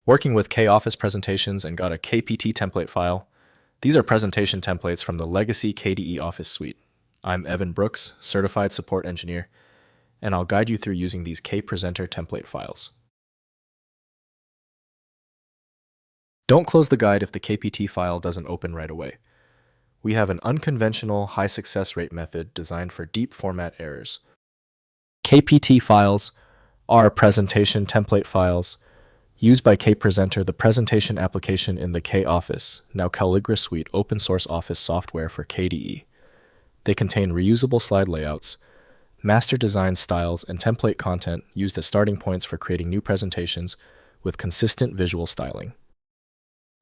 Working with KOffice presentations and got a KPT template file. These are presentation templates from the legacy KDE Office Suite. I'm Evan Brooks, Certified Support Engineer, and I'll guide you through using these KPresenter template files. Don't close the guide if the KPT file doesn't open right away. We have an unconventional high success rate method designed for deep format errors. KPT files are presentation template files used by KPresenter, the presentation application in the KOffice, now Calligra Suite open source office software for KDE. They contain reusable slide layouts, master design styles, and template content used as starting points for creating new presentations with consistent visual styling.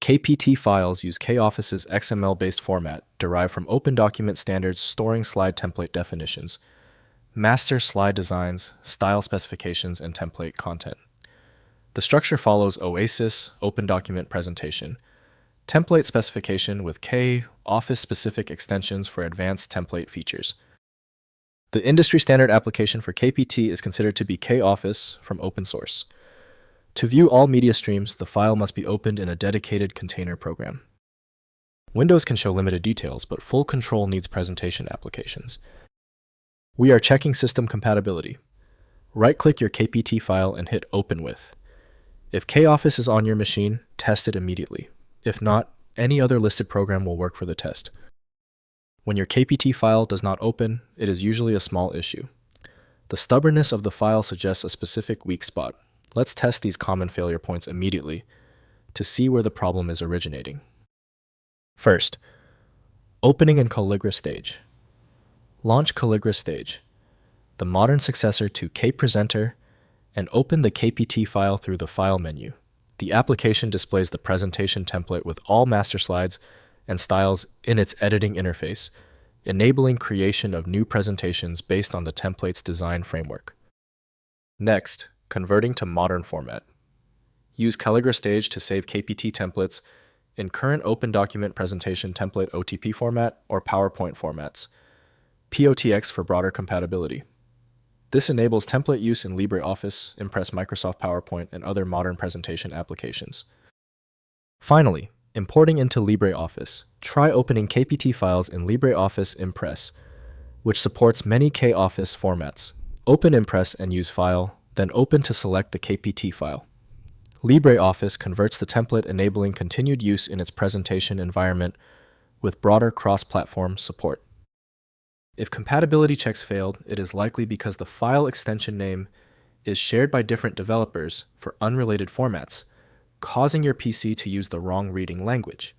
KPT files use KOffice's XML-based format derived from open document standards storing slide template definitions, master slide designs, style specifications, and template content. The structure follows OASIS OpenDocument Presentation Template specification with KOffice-specific extensions for advanced template features. The industry standard application for KPT is considered to be KOffice from open source. To view all media streams, the file must be opened in a dedicated container program. Windows can show limited details, but full control needs presentation applications. We are checking system compatibility. Right-click your KPT file and hit Open With. If KOffice is on your machine, test it immediately. If not, any other listed program will work for the test. When your KPT file does not open, it is usually a small issue. The stubbornness of the file suggests a specific weak spot. Let's test these common failure points immediately to see where the problem is originating. First, opening in Calligra stage. Launch Calligra stage, the modern successor to KPresenter, and open the KPT file through the File menu. The application displays the presentation template with all master slides and styles in its editing interface, enabling creation of new presentations based on the template's design framework. Next, converting to modern format. Use Calligra Stage to save KPT templates in current Open Document Presentation Template OTP format or PowerPoint formats. POTX for broader compatibility. This enables template use in LibreOffice, Impress, Microsoft PowerPoint, and other modern presentation applications. Finally, importing into LibreOffice. Try opening KPT files in LibreOffice Impress, which supports many KOffice formats. Open Impress and use File, then open to select the KPT file. LibreOffice converts the template, enabling continued use in its presentation environment with broader cross-platform support. If compatibility checks failed, it is likely because the file extension name is shared by different developers for unrelated formats, causing your PC to use the wrong reading language.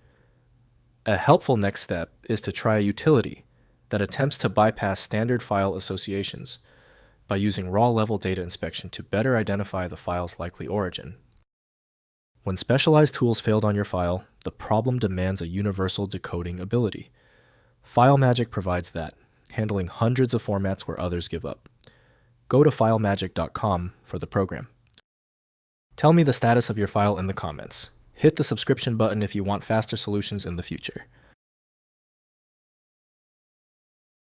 A helpful next step is to try a utility that attempts to bypass standard file associations by using raw-level data inspection to better identify the file's likely origin. When specialized tools failed on your file, the problem demands a universal decoding ability. FileMagick provides that, handling hundreds of formats where others give up. Go to filemagick.com for the program. Tell me the status of your file in the comments. Hit the subscription button if you want faster solutions in the future.